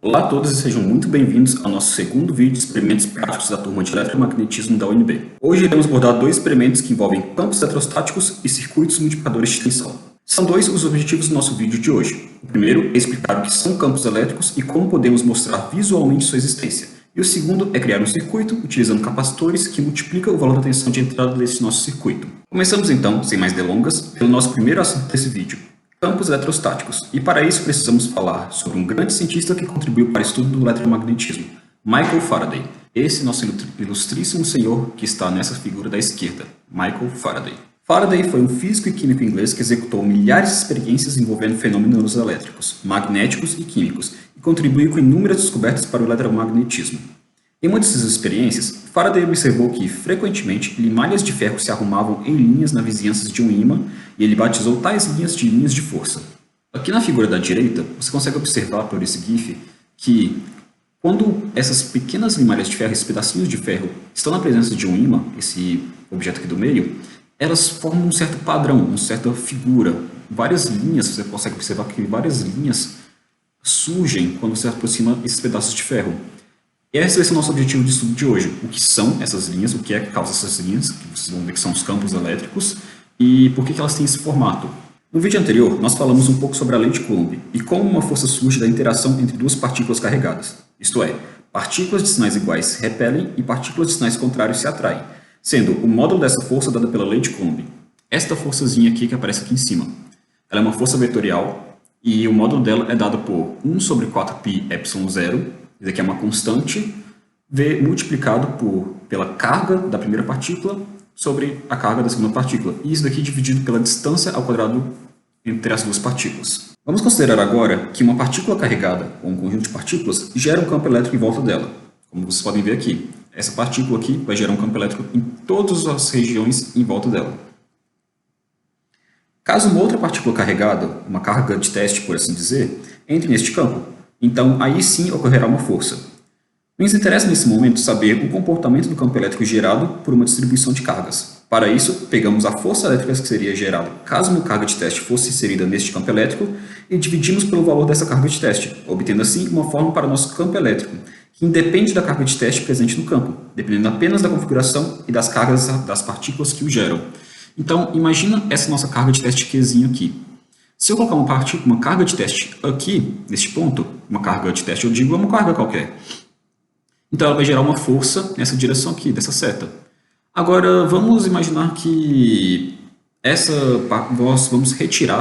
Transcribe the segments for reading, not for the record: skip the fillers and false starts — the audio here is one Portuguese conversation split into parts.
Olá a todos e sejam muito bem-vindos ao nosso segundo vídeo de experimentos práticos da turma de eletromagnetismo da UNB. Hoje iremos abordar dois experimentos que envolvem campos eletrostáticos e circuitos multiplicadores de tensão. São dois os objetivos do nosso vídeo de hoje. O primeiro é explicar o que são campos elétricos e como podemos mostrar visualmente sua existência. E o segundo é criar um circuito utilizando capacitores que multiplica o valor da tensão de entrada desse nosso circuito. Começamos então, sem mais delongas, pelo nosso primeiro assunto desse vídeo: campos eletrostáticos. E para isso precisamos falar sobre um grande cientista que contribuiu para o estudo do eletromagnetismo, Michael Faraday. Esse nosso ilustríssimo senhor que está nessa figura da esquerda, Michael Faraday. Faraday foi um físico e químico inglês que executou milhares de experiências envolvendo fenômenos elétricos, magnéticos e químicos e contribuiu com inúmeras descobertas para o eletromagnetismo. Em uma dessas experiências, Faraday observou que, frequentemente, limalhas de ferro se arrumavam em linhas na vizinhança de um ímã e ele batizou tais linhas de linhas de força. Aqui na figura da direita, você consegue observar por esse GIF que, quando essas pequenas limalhas de ferro, esses pedacinhos de ferro, estão na presença de um ímã, esse objeto aqui do meio, elas formam um certo padrão, uma certa figura. Várias linhas, você consegue observar que várias linhas surgem quando você aproxima esses pedaços de ferro. Esse vai ser o nosso objetivo de estudo de hoje. O que são essas linhas, o que é que causa essas linhas, que vocês vão ver que são os campos elétricos, e por que elas têm esse formato. No vídeo anterior, nós falamos um pouco sobre a lei de Coulomb e como uma força surge da interação entre duas partículas carregadas. Isto é, partículas de sinais iguais se repelem e partículas de sinais contrários se atraem, sendo o módulo dessa força dada pela lei de Coulomb. Esta forçazinha aqui que aparece aqui em cima. Ela é uma força vetorial e o módulo dela é dado por 1 sobre 4π ε0. Isso aqui é uma constante, V multiplicado pela carga da primeira partícula sobre a carga da segunda partícula. E isso daqui dividido pela distância ao quadrado entre as duas partículas. Vamos considerar agora que uma partícula carregada, ou um conjunto de partículas, gera um campo elétrico em volta dela. Como vocês podem ver aqui, essa partícula aqui vai gerar um campo elétrico em todas as regiões em volta dela. Caso uma outra partícula carregada, uma carga de teste, por assim dizer, entre neste campo, então aí sim ocorrerá uma força. Nos interessa nesse momento saber o comportamento do campo elétrico gerado por uma distribuição de cargas. Para isso, pegamos a força elétrica que seria gerada caso uma carga de teste fosse inserida neste campo elétrico e dividimos pelo valor dessa carga de teste, obtendo assim uma forma para o nosso campo elétrico, que independe da carga de teste presente no campo, dependendo apenas da configuração e das cargas das partículas que o geram. Então, imagina essa nossa carga de teste Qzinho aqui. Se eu colocar uma carga de teste aqui, neste ponto, uma carga de teste, eu digo, é uma carga qualquer. Então, ela vai gerar uma força nessa direção aqui, dessa seta. Agora, vamos imaginar que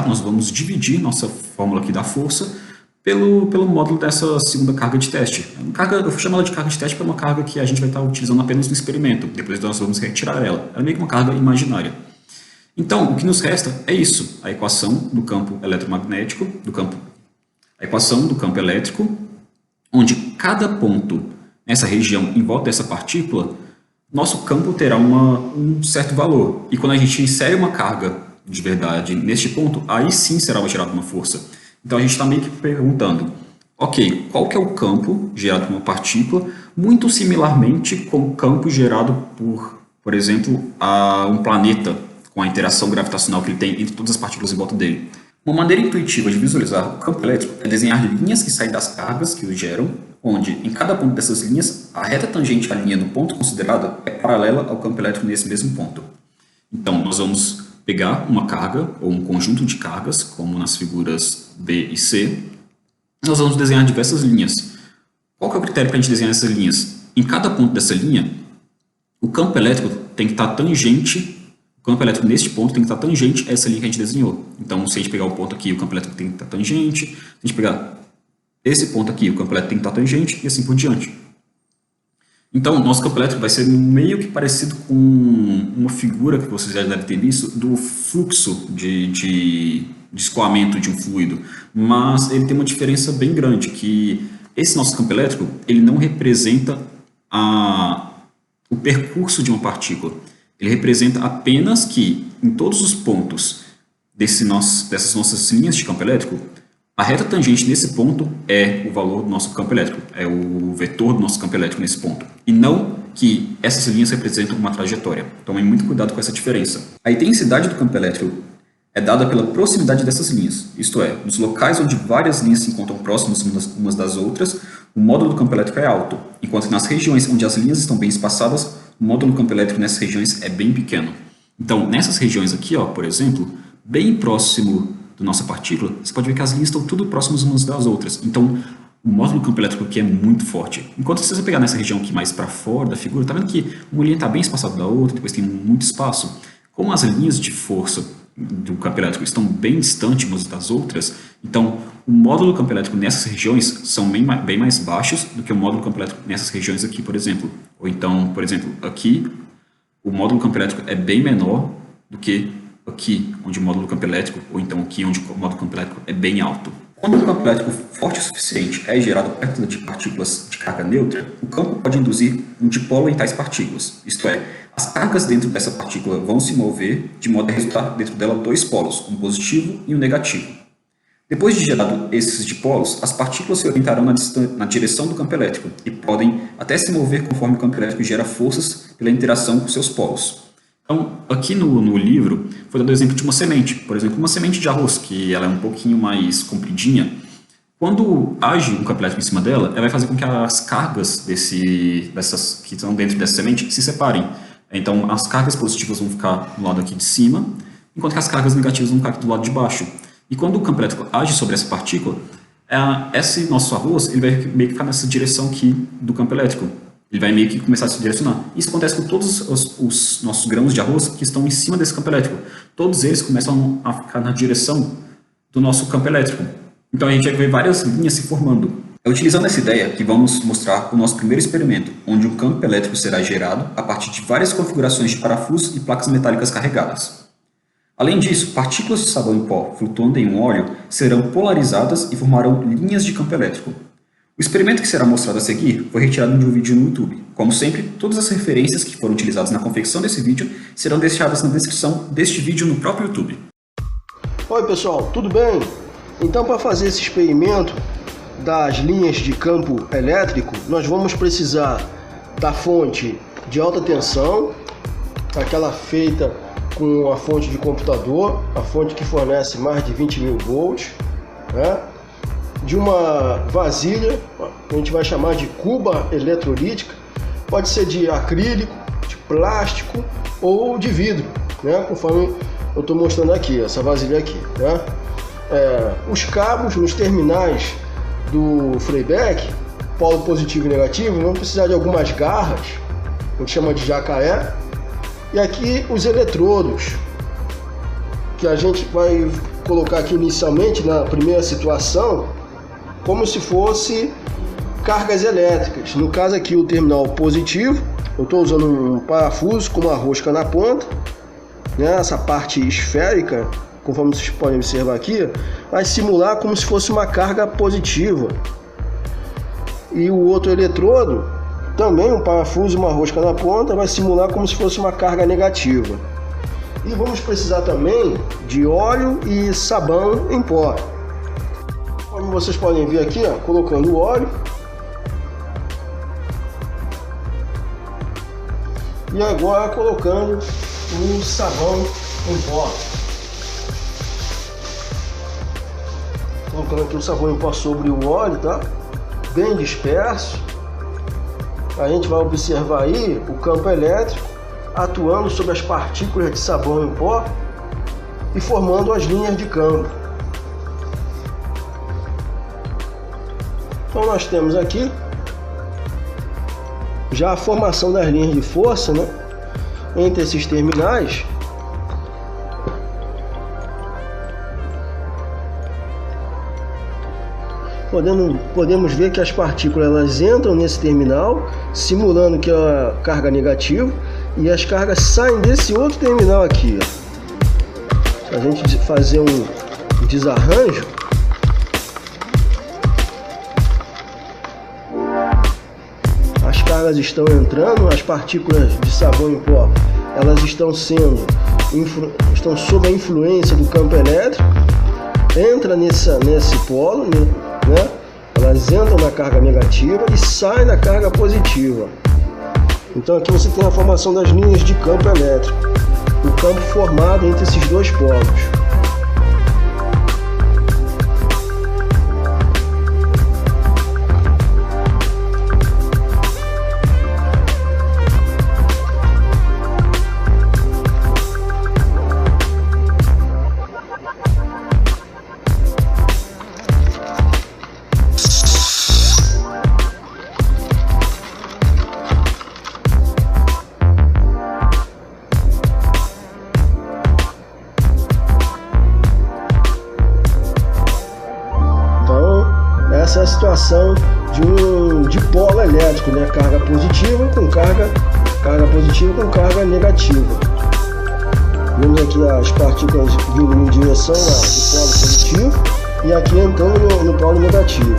nós vamos dividir nossa fórmula aqui da força pelo módulo dessa segunda carga de teste. Eu vou chamar ela de carga de teste para uma carga que a gente vai estar utilizando apenas no experimento. Depois nós vamos retirar ela. Ela é meio que uma carga imaginária. Então, o que nos resta é isso, a equação do campo eletromagnético, a equação do campo elétrico, onde cada ponto nessa região em volta dessa partícula, nosso campo terá um certo valor. E quando a gente insere uma carga de verdade neste ponto, aí sim será gerada uma força. Então, a gente está meio que perguntando, ok, qual que é o campo gerado por uma partícula, muito similarmente com o campo gerado por exemplo, um planeta, com a interação gravitacional que ele tem entre todas as partículas em volta dele. Uma maneira intuitiva de visualizar o campo elétrico é desenhar linhas que saem das cargas que o geram, onde, em cada ponto dessas linhas, a reta tangente à linha no ponto considerado é paralela ao campo elétrico nesse mesmo ponto. Então, nós vamos pegar uma carga, ou um conjunto de cargas, como nas figuras B e C, nós vamos desenhar diversas linhas. Qual que é o critério para a gente desenhar essas linhas? Em cada ponto dessa linha, o campo elétrico tem que estar tangente. O campo elétrico neste ponto tem que estar tangente a essa linha que a gente desenhou. Então, se a gente pegar o ponto aqui, o campo elétrico tem que estar tangente. Se a gente pegar esse ponto aqui, o campo elétrico tem que estar tangente e assim por diante. Então, nosso campo elétrico vai ser meio que parecido com uma figura que vocês já devem ter visto do fluxo de escoamento de um fluido. Mas ele tem uma diferença bem grande, que esse nosso campo elétrico ele não representa o percurso de uma partícula. Ele representa apenas que, em todos os pontos dessas nossas linhas de campo elétrico, a reta tangente nesse ponto é o valor do nosso campo elétrico, é o vetor do nosso campo elétrico nesse ponto. E não que essas linhas representam uma trajetória. Tomem muito cuidado com essa diferença. A intensidade do campo elétrico é dada pela proximidade dessas linhas, isto é, nos locais onde várias linhas se encontram próximas umas das outras, o módulo do campo elétrico é alto, enquanto que nas regiões onde as linhas estão bem espaçadas, o módulo do campo elétrico nessas regiões é bem pequeno. Então, nessas regiões aqui, ó, por exemplo, bem próximo da nossa partícula, você pode ver que as linhas estão tudo próximas umas das outras. Então, o módulo do campo elétrico aqui é muito forte. Enquanto se você pegar nessa região aqui mais para fora da figura, tá vendo que uma linha está bem espaçada da outra, depois tem muito espaço. Como as linhas de força do campo elétrico estão bem distantes umas das outras, então o módulo do campo elétrico nessas regiões são bem mais baixos do que o módulo do campo elétrico nessas regiões aqui, por exemplo. Ou então, por exemplo, aqui, o módulo do campo elétrico é bem menor do que aqui, onde o módulo do campo elétrico, ou então aqui, onde o módulo do campo elétrico é bem alto. Quando o campo elétrico forte o suficiente é gerado perto de partículas de carga neutra, o campo pode induzir um dipolo em tais partículas, isto é, as cargas dentro dessa partícula vão se mover de modo a resultar dentro dela dois polos, um positivo e um negativo. Depois de gerado esses dipolos, as partículas se orientarão na direção do campo elétrico e podem até se mover conforme o campo elétrico gera forças pela interação com seus polos. Então, aqui no livro, foi dado o exemplo de uma semente. Por exemplo, uma semente de arroz, que ela é um pouquinho mais compridinha. Quando age um campo elétrico em cima dela, ela vai fazer com que as cargas dessas que estão dentro dessa semente se separem. Então, as cargas positivas vão ficar do lado aqui de cima, enquanto que as cargas negativas vão ficar aqui do lado de baixo. E quando o campo elétrico age sobre essa partícula, esse nosso arroz ele vai meio que ficar nessa direção aqui do campo elétrico. Ele vai meio que começar a se direcionar. Isso acontece com todos os nossos grãos de arroz que estão em cima desse campo elétrico. Todos eles começam a ficar na direção do nosso campo elétrico. Então a gente vai ver várias linhas se formando. É utilizando essa ideia que vamos mostrar o nosso primeiro experimento, onde um campo elétrico será gerado a partir de várias configurações de parafusos e placas metálicas carregadas. Além disso, partículas de sabão em pó flutuando em um óleo serão polarizadas e formarão linhas de campo elétrico. O experimento que será mostrado a seguir foi retirado de um vídeo no YouTube. Como sempre, todas as referências que foram utilizadas na confecção desse vídeo serão deixadas na descrição deste vídeo no próprio YouTube. Oi pessoal, tudo bem? Então, para fazer esse experimento das linhas de campo elétrico, nós vamos precisar da fonte de alta tensão, aquela feita com a fonte de computador, a fonte que fornece mais de 20.000 volts, né? De uma vasilha, que a gente vai chamar de cuba eletrolítica, pode ser de acrílico, de plástico ou de vidro, né? Conforme eu estou mostrando aqui, essa vasilha aqui, né? Os cabos nos terminais do Freiberg, polo positivo e negativo, vão precisar de algumas garras, a gente chama de jacaré, e aqui os eletrodos, que a gente vai colocar aqui inicialmente na primeira situação, como se fosse cargas elétricas. No caso aqui o terminal positivo, eu estou usando um parafuso com uma rosca na ponta, né? Essa parte esférica, conforme vocês podem observar aqui, vai simular como se fosse uma carga positiva. E o outro eletrodo, também um parafuso e uma rosca na ponta, vai simular como se fosse uma carga negativa. E vamos precisar também de óleo e sabão em pó. Como vocês podem ver aqui, ó, colocando o óleo. E agora colocando o sabão em pó. Colocando aqui o sabão em pó sobre o óleo, tá? Bem disperso. A gente vai observar aí o campo elétrico atuando sobre as partículas de sabão em pó e formando as linhas de campo. Então nós temos aqui já a formação das linhas de força, né, entre esses terminais. Podemos ver que as partículas elas entram nesse terminal, simulando que é a carga negativa, e as cargas saem desse outro terminal aqui. Se a gente fazer um desarranjo, as cargas estão entrando, as partículas de sabão em pó, elas estão sob a influência do campo elétrico, entra nesse polo, né? Elas entram na carga negativa e saem na carga positiva. Então aqui você tem a formação das linhas de campo elétrico, o campo formado entre esses dois polos. de dipolo elétrico, né? Carga positiva com carga negativa. Vemos aqui as partículas vindo em direção ao polo positivo e aqui entrando no polo negativo.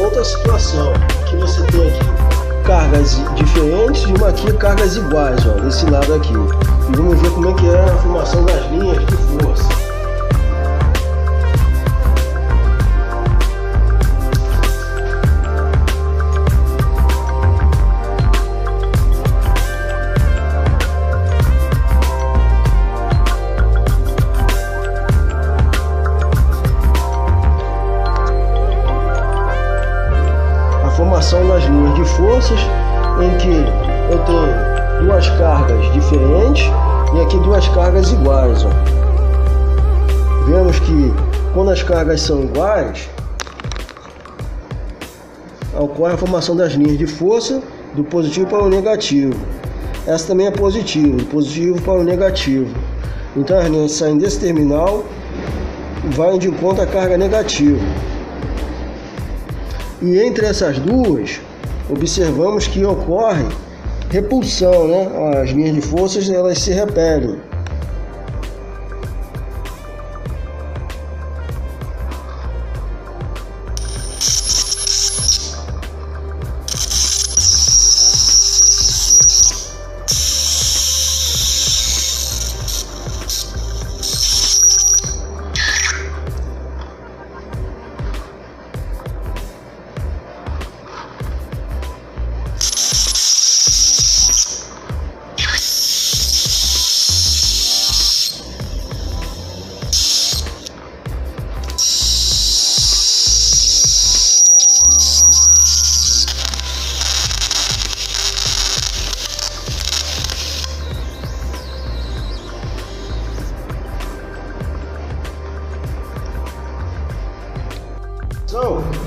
Outra situação, aqui você tem aqui cargas diferentes e uma aqui cargas iguais, ó, desse lado aqui. E vamos ver como é que é a formação das linhas de força. Formação das linhas de forças, em que eu tenho duas cargas diferentes e aqui duas cargas iguais, ó. Vemos que quando as cargas são iguais, ocorre a formação das linhas de força do positivo para o negativo. Essa também é positiva, do positivo para o negativo. Então as linhas saem desse terminal e vai de encontro à carga negativa. E entre essas duas, observamos que ocorre repulsão, né? As linhas de forças, elas se repelem.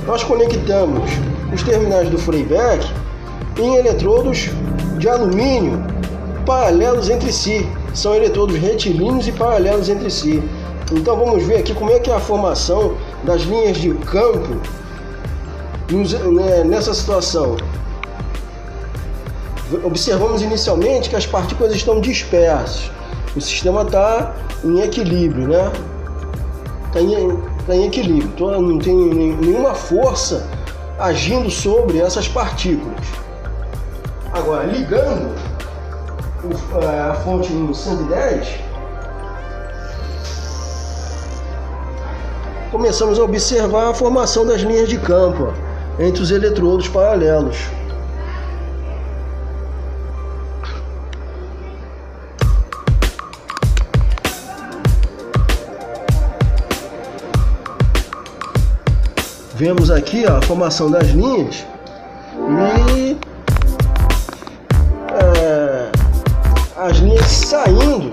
Nós conectamos os terminais do Freiberg em eletrodos de alumínio paralelos entre si. São eletrodos retilíneos e paralelos entre si. Então vamos ver aqui como é que é a formação das linhas de campo nessa situação. Observamos inicialmente que as partículas estão dispersas. O sistema está em equilíbrio, né? Está em equilíbrio, então não tem nenhuma força agindo sobre essas partículas. Agora, ligando a fonte no 110, começamos a observar a formação das linhas de campo, ó, entre os eletrodos paralelos. Vemos aqui, ó, a formação das linhas e as linhas saindo.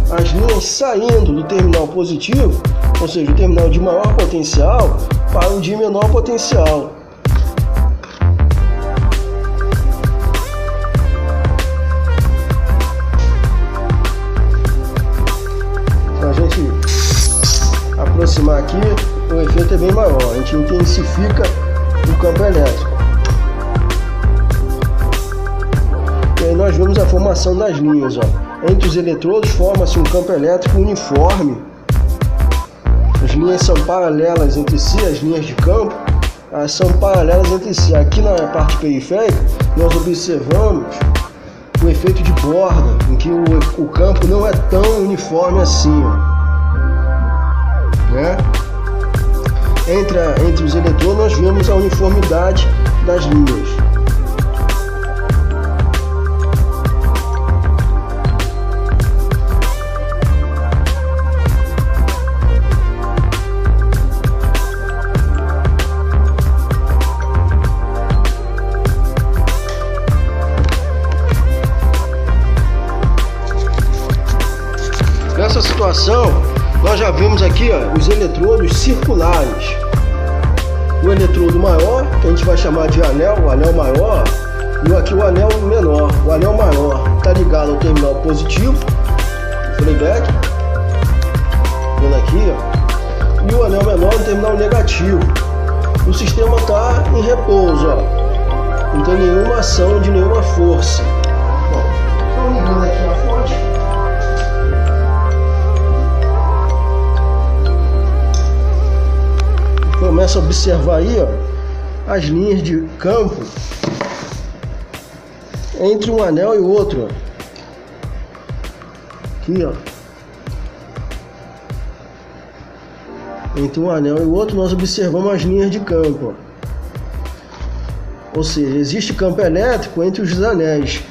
As linhas saindo do terminal positivo, ou seja, o terminal de maior potencial, para o de menor potencial. Aproximar aqui, o efeito é bem maior, a gente intensifica o campo elétrico. E aí nós vemos a formação das linhas, ó. Entre os eletrodos forma-se um campo elétrico uniforme. As linhas são paralelas entre si, as linhas de campo são paralelas entre si. Aqui na parte periférica nós observamos o efeito de borda, em que o campo não é tão uniforme assim, ó. Né? Entre os eletrodos nós vemos a uniformidade das linhas. Nessa situação nós já vemos aqui, ó, os eletrodos circulares. O eletrodo maior, que a gente vai chamar de anel, o anel maior, E aqui o anel menor. O anel maior está ligado ao terminal positivo, playback, vendo aqui, ó. E o anel menor no terminal negativo. O sistema está em repouso, ó. Não tem nenhuma ação de nenhuma força. Bom, ligando aqui a fonte. Começa a observar aí, ó, as linhas de campo entre um anel e o outro, ó. Aqui, ó. Entre um anel e o outro nós observamos as linhas de campo, ó. Ou seja, existe campo elétrico entre os anéis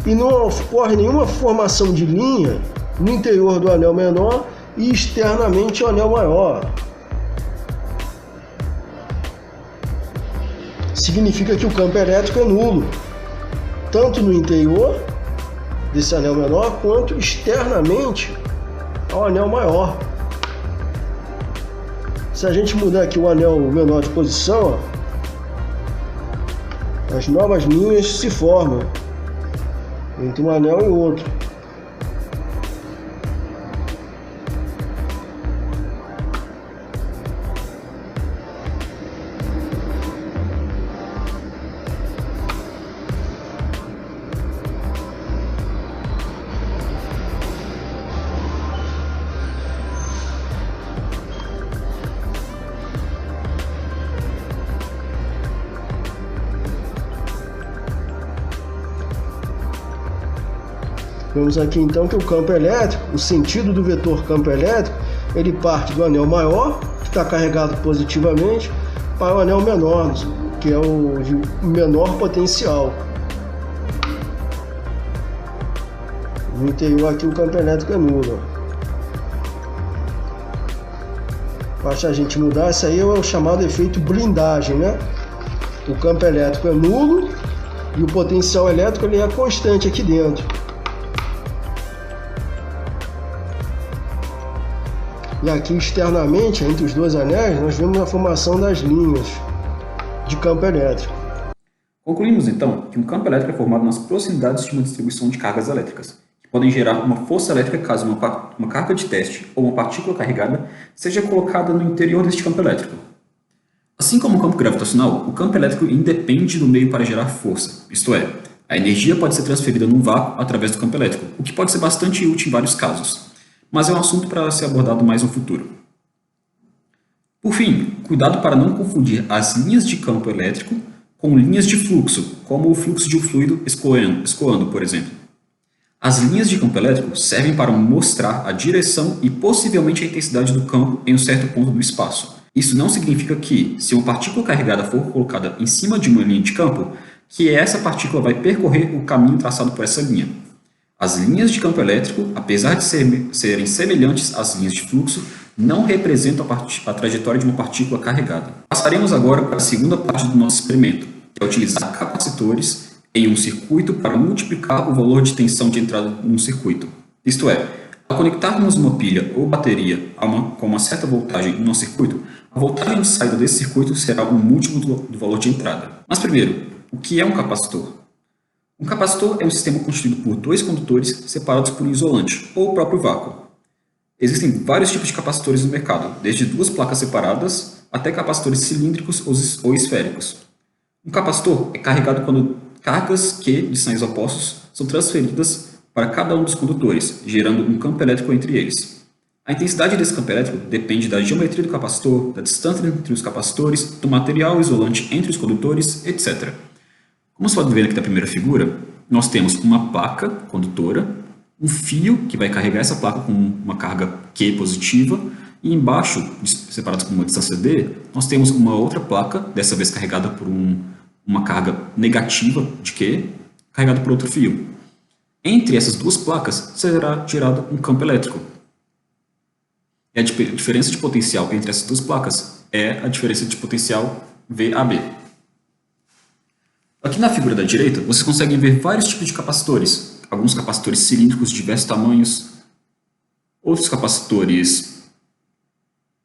e não ocorre nenhuma formação de linha no interior do anel menor e externamente ao anel maior. Significa que o campo elétrico é nulo, tanto no interior desse anel menor quanto externamente ao anel maior. Se a gente mudar aqui o anel menor de posição, ó, as novas linhas se formam entre um anel e outro. Vemos aqui então que o campo elétrico, o sentido do vetor campo elétrico, ele parte do anel maior, que está carregado positivamente, para o anel menor, que é o de menor potencial. No interior aqui o campo elétrico é nulo. Basta a gente mudar, isso aí é o chamado efeito blindagem, né? O campo elétrico é nulo e o potencial elétrico ele é constante aqui dentro. E aqui externamente, entre os dois anéis, nós vemos a formação das linhas de campo elétrico. Concluímos então que um campo elétrico é formado nas proximidades de uma distribuição de cargas elétricas, que podem gerar uma força elétrica caso uma carga de teste ou uma partícula carregada seja colocada no interior deste campo elétrico. Assim como o campo gravitacional, o campo elétrico independe do meio para gerar força, isto é, a energia pode ser transferida num vácuo através do campo elétrico, o que pode ser bastante útil em vários casos. Mas é um assunto para ser abordado mais no futuro. Por fim, cuidado para não confundir as linhas de campo elétrico com linhas de fluxo, como o fluxo de um fluido escoando, por exemplo. As linhas de campo elétrico servem para mostrar a direção e possivelmente a intensidade do campo em um certo ponto do espaço. Isso não significa que, se uma partícula carregada for colocada em cima de uma linha de campo, que essa partícula vai percorrer o caminho traçado por essa linha. As linhas de campo elétrico, apesar de serem semelhantes às linhas de fluxo, não representam a trajetória de uma partícula carregada. Passaremos agora para a segunda parte do nosso experimento, que é utilizar capacitores em um circuito para multiplicar o valor de tensão de entrada num circuito. Isto é, ao conectarmos uma pilha ou bateria com uma certa voltagem em um circuito, a voltagem de saída desse circuito será um múltiplo do valor de entrada. Mas primeiro, o que é um capacitor? Um capacitor é um sistema constituído por dois condutores separados por um isolante, ou o próprio vácuo. Existem vários tipos de capacitores no mercado, desde duas placas separadas até capacitores cilíndricos ou esféricos. Um capacitor é carregado quando cargas Q de sinais opostos são transferidas para cada um dos condutores, gerando um campo elétrico entre eles. A intensidade desse campo elétrico depende da geometria do capacitor, da distância entre os capacitores, do material isolante entre os condutores, etc. Como você pode ver aqui da primeira figura, nós temos uma placa condutora, um fio que vai carregar essa placa com uma carga Q positiva e embaixo, separados por uma distância D, nós temos uma outra placa, dessa vez carregada por uma carga negativa de Q, carregada por outro fio. Entre essas duas placas será gerado um campo elétrico. E a diferença de potencial entre essas duas placas é a diferença de potencial VAB. Aqui na figura da direita, vocês conseguem ver vários tipos de capacitores. Alguns capacitores cilíndricos de diversos tamanhos, outros capacitores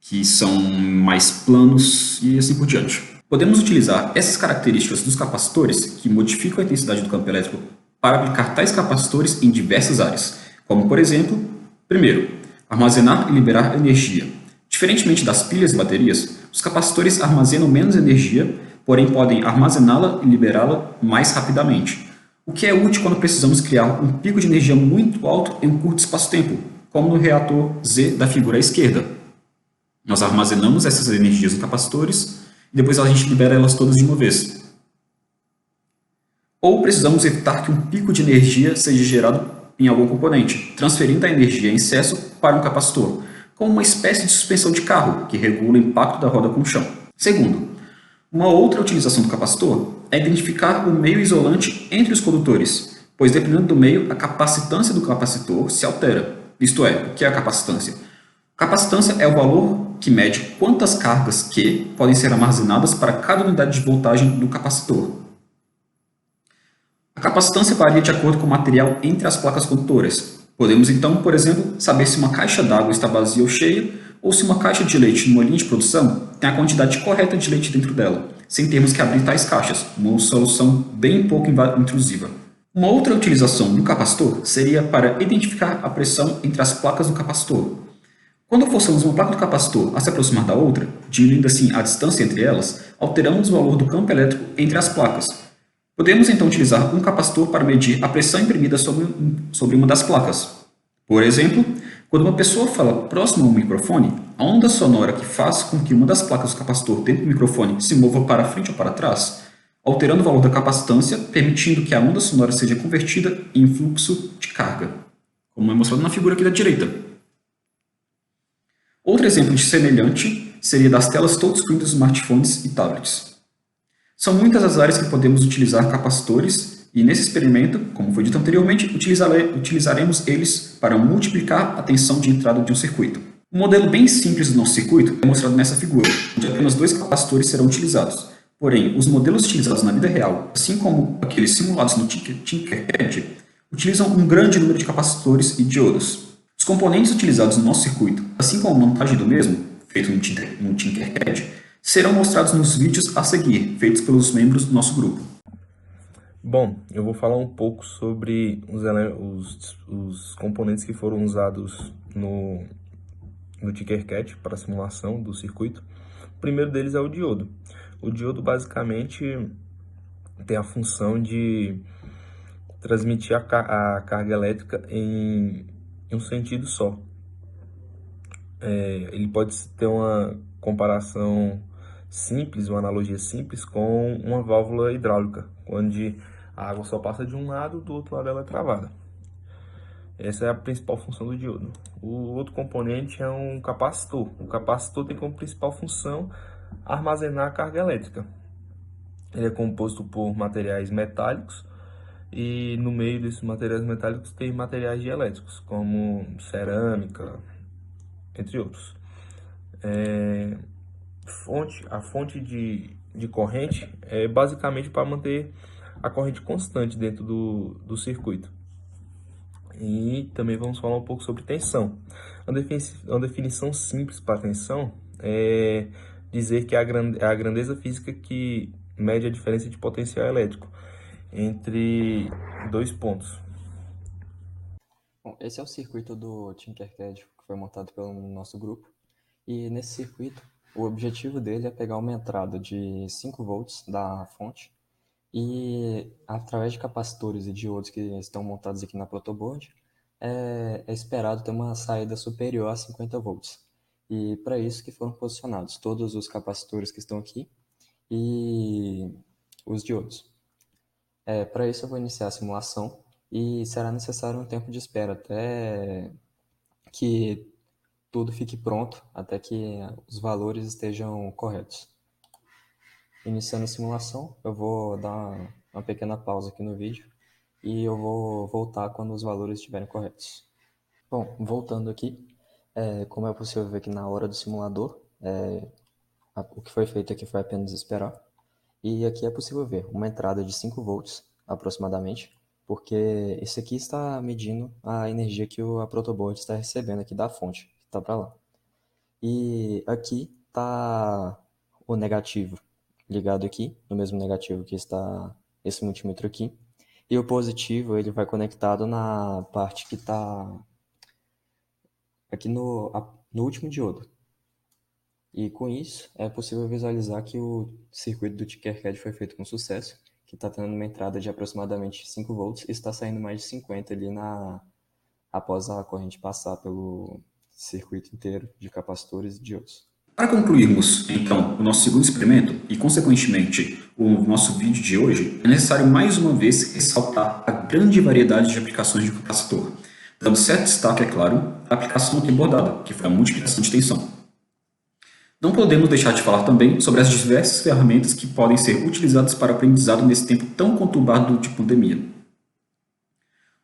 que são mais planos e assim por diante. Podemos utilizar essas características dos capacitores, que modificam a intensidade do campo elétrico, para aplicar tais capacitores em diversas áreas, como, por exemplo, primeiro, armazenar e liberar energia. Diferentemente das pilhas e baterias, os capacitores armazenam menos energia, porém podem armazená-la e liberá-la mais rapidamente, o que é útil quando precisamos criar um pico de energia muito alto em um curto espaço-tempo, como no reator Z da figura à esquerda. Nós armazenamos essas energias nos capacitores e depois a gente libera elas todas de uma vez. Ou precisamos evitar que um pico de energia seja gerado em algum componente, transferindo a energia em excesso para um capacitor, como uma espécie de suspensão de carro que regula o impacto da roda com o chão. Segundo, uma outra utilização do capacitor é identificar o meio isolante entre os condutores, pois dependendo do meio, a capacitância do capacitor se altera. Isto é, o que é a capacitância? Capacitância é o valor que mede quantas cargas Q podem ser armazenadas para cada unidade de voltagem do capacitor. A capacitância varia de acordo com o material entre as placas condutoras. Podemos então, por exemplo, saber se uma caixa d'água está vazia ou cheia, ou se uma caixa de leite numa linha de produção tem a quantidade correta de leite dentro dela, sem termos que abrir tais caixas, uma solução bem pouco intrusiva. Uma outra utilização do capacitor seria para identificar a pressão entre as placas do capacitor. Quando forçamos uma placa do capacitor a se aproximar da outra, diminuindo assim a distância entre elas, alteramos o valor do campo elétrico entre as placas. Podemos então utilizar um capacitor para medir a pressão imprimida sobre uma das placas. Por exemplo, quando uma pessoa fala próximo a um microfone, a onda sonora que faz com que uma das placas do capacitor dentro do microfone se mova para frente ou para trás, alterando o valor da capacitância, permitindo que a onda sonora seja convertida em fluxo de carga, como é mostrado na figura aqui da direita. Outro exemplo de semelhante seria das telas touchscreen dos smartphones e tablets. São muitas as áreas que podemos utilizar capacitores e, nesse experimento, como foi dito anteriormente, utilizaremos eles para multiplicar a tensão de entrada de um circuito. Um modelo bem simples do nosso circuito é mostrado nessa figura, onde apenas 2 capacitores serão utilizados. Porém, os modelos utilizados na vida real, assim como aqueles simulados no Tinkercad, utilizam um grande número de capacitores e diodos. Os componentes utilizados no nosso circuito, assim como a montagem do mesmo, feito no Tinkercad, serão mostrados nos vídeos a seguir, feitos pelos membros do nosso grupo. Bom, eu vou falar um pouco sobre os componentes que foram usados no Tinkercad para a simulação do circuito. O primeiro deles é o diodo. O diodo basicamente tem a função de transmitir a carga elétrica em um sentido só. Ele pode ter uma comparação simples, uma analogia simples com uma válvula hidráulica, onde a água só passa de um lado, do outro lado ela é travada. Essa é a principal função do diodo. O outro componente é um capacitor. O capacitor tem como principal função armazenar a carga elétrica. Ele é composto por materiais metálicos e no meio desses materiais metálicos tem materiais dielétricos, como cerâmica, entre outros. A fonte de corrente é basicamente para manter a corrente constante dentro do circuito. E também vamos falar um pouco sobre tensão. Uma definição simples para tensão é dizer que é a grandeza física que mede a diferença de potencial elétrico entre 2 pontos. Bom, esse é o circuito do Tinkercad que foi montado pelo nosso grupo. E nesse circuito, o objetivo dele é pegar uma entrada de 5 volts da fonte e, através de capacitores e diodos que estão montados aqui na protoboard, é esperado ter uma saída superior a 50 volts. E para isso que foram posicionados todos os capacitores que estão aqui e os diodos. Para isso eu vou iniciar a simulação e será necessário um tempo de espera até que tudo fique pronto, até que os valores estejam corretos. Iniciando a simulação, eu vou dar uma pequena pausa aqui no vídeo e eu vou voltar quando os valores estiverem corretos. Bom, voltando aqui, como é possível ver que na hora do simulador, o que foi feito aqui foi apenas esperar. E aqui é possível ver uma entrada de 5 volts aproximadamente, porque esse aqui está medindo a energia que a protoboard está recebendo aqui da fonte, que está para lá. E aqui está o negativo, ligado aqui, no mesmo negativo que está esse multímetro aqui. E o positivo, ele vai conectado na parte que está aqui no último diodo. E com isso, é possível visualizar que o circuito do Tinkercad foi feito com sucesso, que está tendo uma entrada de aproximadamente 5 volts e está saindo mais de 50 ali após a corrente passar pelo circuito inteiro de capacitores e diodos. Para concluirmos, então, o nosso segundo experimento e, consequentemente, o nosso vídeo de hoje, é necessário mais uma vez ressaltar a grande variedade de aplicações de capacitor, dando certo destaque, é claro, à aplicação aqui abordada, que foi a multiplicação de tensão. Não podemos deixar de falar também sobre as diversas ferramentas que podem ser utilizadas para o aprendizado nesse tempo tão conturbado de pandemia.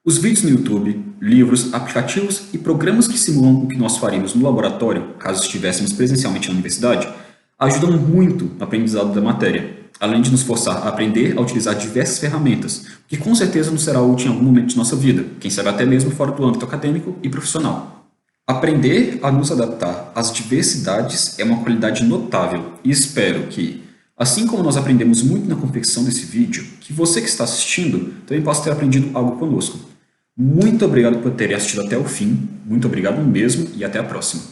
Os vídeos no YouTube, livros, aplicativos e programas que simulam o que nós faríamos no laboratório, caso estivéssemos presencialmente na universidade, ajudam muito no aprendizado da matéria, além de nos forçar a aprender a utilizar diversas ferramentas, que com certeza nos será útil em algum momento de nossa vida, quem sabe até mesmo fora do âmbito acadêmico e profissional. Aprender a nos adaptar às diversidades é uma qualidade notável e espero que, assim como nós aprendemos muito na confecção desse vídeo, que você que está assistindo também possa ter aprendido algo conosco. Muito obrigado por ter assistido até o fim, muito obrigado mesmo e até a próxima.